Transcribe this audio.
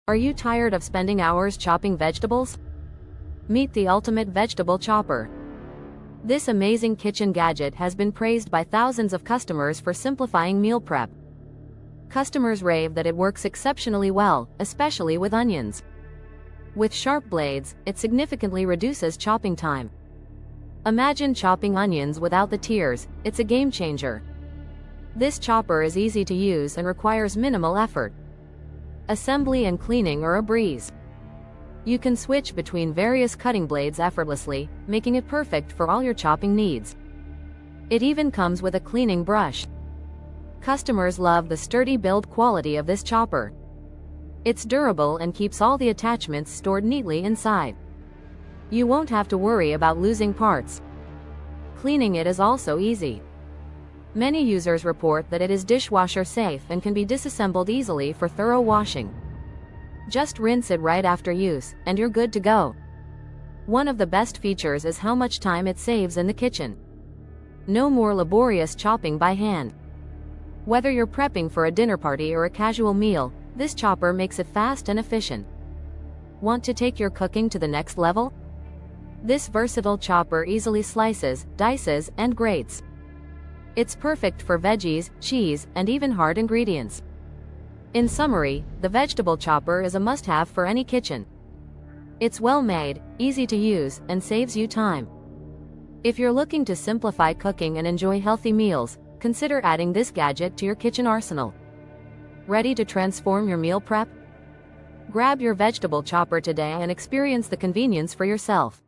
Are you tired of spending hours chopping vegetables? Meet the ultimate vegetable chopper. This amazing kitchen gadget has been praised by thousands of customers for simplifying meal prep. Customers rave that it works exceptionally well, especially with onions. With sharp blades, it significantly reduces chopping time. Imagine chopping onions without the tears. It's a game changer. This chopper is easy to use and requires minimal effort. Assembly and cleaning are a breeze. You can switch between various cutting blades effortlessly, making it perfect for all your chopping needs. It even comes with a cleaning brush. Customers love the sturdy build quality of this chopper. It's durable and keeps all the attachments stored neatly inside. You won't have to worry about losing parts. Cleaning it is also easy. Many users report that it is dishwasher safe and can be disassembled easily for thorough washing. Just rinse it right after use, and you're good to go. One of the best features is how much time it saves in the kitchen. No more laborious chopping by hand. Whether you're prepping for a dinner party or a casual meal, this chopper makes it fast and efficient. Want to take your cooking to the next level? This versatile chopper easily slices, dices, and grates. It's perfect for veggies, cheese, and even hard ingredients. In summary, the vegetable chopper is a must-have for any kitchen. It's well made, easy to use, and saves you time. If you're looking to simplify cooking and enjoy healthy meals, consider adding this gadget to your kitchen arsenal. Ready to transform your meal prep? Grab your vegetable chopper today and experience the convenience for yourself.